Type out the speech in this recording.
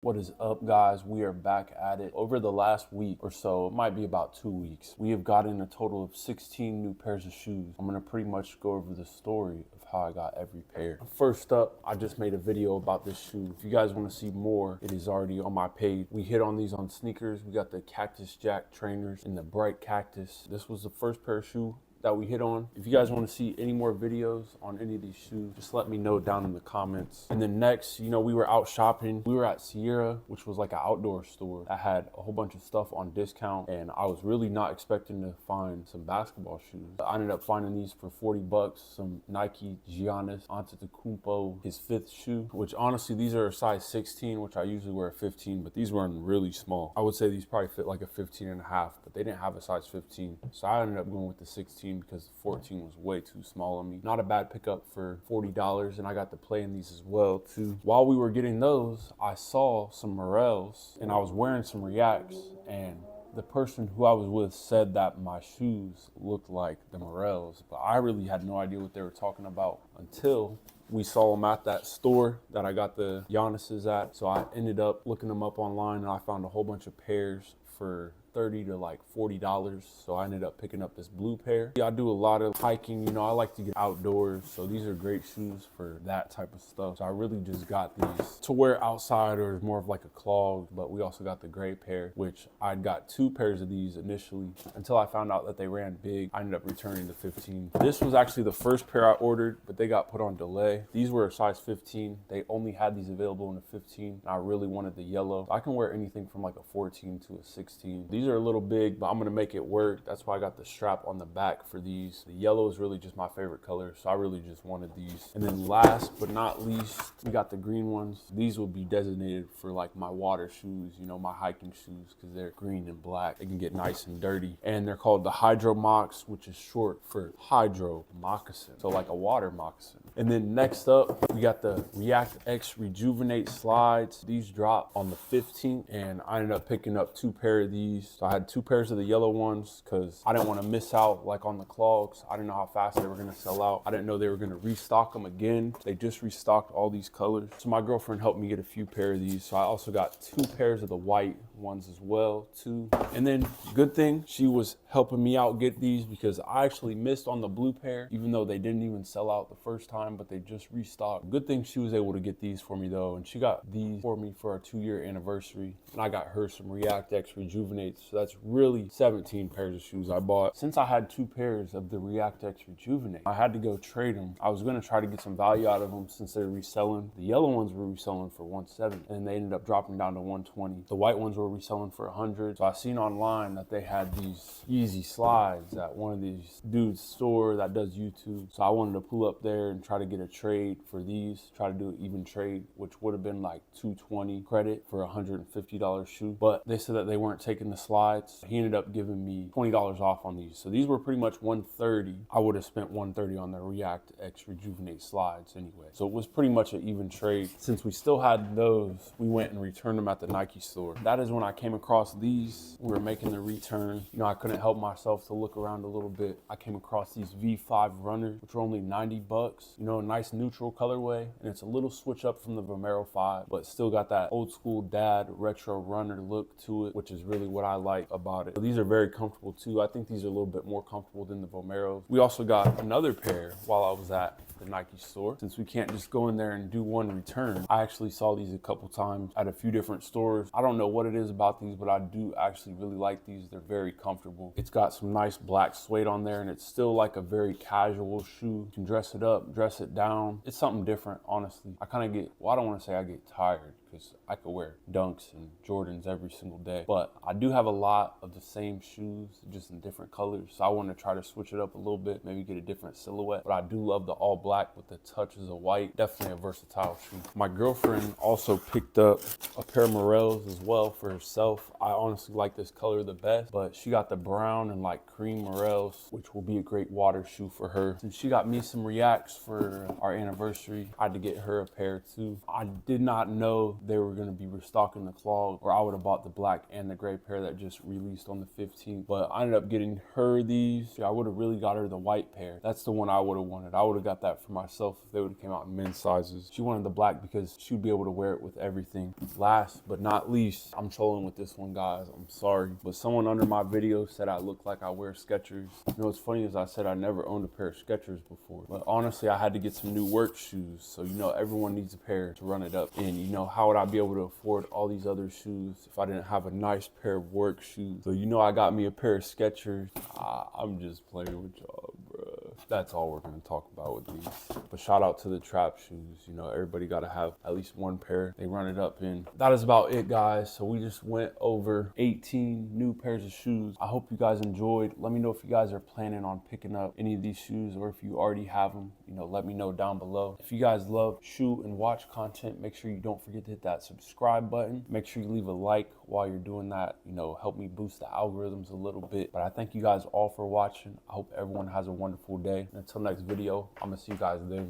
What is up, guys? We are back at it. Over the last week or so, it might be about 2 weeks, we have gotten a total of 16 new pairs of shoes. I'm gonna pretty much go over the story of how I got every pair. First up, I just made a video about this shoe. If you guys wanna see more, it is already on my page. We hit on these on sneakers. We got the Cactus Jack trainers and the bright cactus. This was the first pair of shoe that we hit on. If you guys want to see any more videos on any of these shoes, just let me know down in the comments. And then next, we were out shopping. We were at Sierra, which was like an outdoor store that had a whole bunch of stuff on discount, and I was really not expecting to find some basketball shoes. I ended up finding these for 40 bucks, some Nike Giannis Antetokounmpo, his 5th shoe, which honestly, these are a size 16, which I usually wear a 15, but these weren't really small. I would say these probably fit like a 15 and a half, but they didn't have a size 15. So I ended up going with the 16 because the 14 was way too small on me. Not a bad pickup for $40, and I got to play in these as well too. While we were getting those, I saw some Merrells, and I was wearing some Reacts, and the person who I was with said that my shoes looked like the Merrells, but I really had no idea what they were talking about until we saw them at that store that I got the Giannis's at. So I ended up looking them up online, and I found a whole bunch of pairs for $30 to like $40. So I ended up picking up this blue pair. I do a lot of hiking, I like to get outdoors. So these are great shoes for that type of stuff. So I really just got these to wear outside, or more of like a clog. But we also got the gray pair, which I'd got 2 pairs of these initially until I found out that they ran big. I ended up returning the 15. This was actually the first pair I ordered, but they got put on delay. These were a size 15. They only had these available in a 15. And I really wanted the yellow. I can wear anything from like a 14 to a 16. These are a little big, but I'm gonna make it work. That's why I got the strap on the back for these. The yellow is really just my favorite color, so I really just wanted these. And then last but not least, we got the green ones. These will be designated for like my water shoes, my hiking shoes, because they're green and black. They can get nice and dirty. And they're called the Hydro Mocs, which is short for hydro moccasin, so like a water moccasin. And then next up, we got the React X Rejuvenate slides. These dropped on the 15th, and I ended up picking up 2 pair of these. So I had 2 pairs of the yellow ones because I didn't want to miss out like on the clogs. I didn't know how fast they were going to sell out. I didn't know they were going to restock them again. They just restocked all these colors. So my girlfriend helped me get a few pair of these. So I also got 2 pairs of the white ones as well too. And then good thing she was helping me out get these, because I actually missed on the blue pair, even though they didn't even sell out the first time, but they just restocked. Good thing she was able to get these for me though, and she got these for me for our 2-year anniversary, and I got her some React X Rejuvenates. So that's really 17 pairs of shoes I bought. Since I had 2 pairs of the React X Rejuvenate, I had to go trade them. I was gonna try to get some value out of them since they're reselling. The yellow ones were reselling for $170, and they ended up dropping down to $120. The white ones were reselling for $100. So I seen online that they had these Yeezy slides at one of these dudes' store that does YouTube. So I wanted to pull up there and try to get a trade for these, try to do an even trade, which would have been like $220 credit for a $150 shoe. But they said that they weren't taking the slides. He ended up giving me $20 off on these. So these were pretty much $130. I would have spent $130 on the React X Rejuvenate slides anyway. So it was pretty much an even trade. Since we still had those, we went and returned them at the Nike store. That is when I came across these. We were making the return. I couldn't help myself to look around a little bit. I came across these V5 runners, which were only 90 bucks. A nice neutral colorway, and it's a little switch up from the Merrell 5, but still got that old school dad retro runner look to it, which is really what I like about it. So these are very comfortable too. I think these are a little bit more comfortable than the Merrells. We also got another pair while I was at the Nike store. Since we can't just go in there and do one return, I actually saw these a couple times at a few different stores. I don't know what it is about these, but I do actually really like these. They're very comfortable. It's got some nice black suede on there, and it's still like a very casual shoe. You can dress it up, dress it down. It's something different, honestly. I kind of get, well, I don't want to say I get tired, because I could wear Dunks and Jordans every single day. But I do have a lot of the same shoes, just in different colors. So I want to try to switch it up a little bit, maybe get a different silhouette. But I do love the all black with the touches of white. Definitely a versatile shoe. My girlfriend also picked up a pair of Merrells as well for herself. I honestly like this color the best, but she got the brown and like cream Merrells, which will be a great water shoe for her. Since she got me some Reacts for our anniversary, I had to get her a pair too. I did not know they were gonna be restocking the clog, or I would have bought the black and the gray pair that just released on the 15th. But I ended up getting her these. I would have really got her the white pair. That's the one I would have wanted. I would have got that for myself if they would have came out in men's sizes. She wanted the black because she would be able to wear it with everything. Last but not least, I'm trolling with this one, guys. I'm sorry, but someone under my video said I look like I wear Skechers. You know what's funny is I said I never owned a pair of Skechers before, but honestly I had to get some new work shoes, so you know everyone needs a pair to run it up. And you know, how would I be able to afford all these other shoes if I didn't have a nice pair of work shoes? So you know, I got me a pair of Skechers. I'm just playing with y'all, bruh. That's all we're gonna talk about with these. But shout out to the trap shoes. You know, everybody gotta have at least one pair they run it up in. That is about it, guys. So we just went over 18 new pairs of shoes. I hope you guys enjoyed. Let me know if you guys are planning on picking up any of these shoes, or if you already have them. You know, let me know down below. If you guys love shoe and watch content, make sure you don't forget to hit that subscribe button. Make sure you leave a like while you're doing that. You know, help me boost the algorithms a little bit. But I thank you guys all for watching. I hope everyone has a wonderful day. And until next video, I'm gonna see you guys there.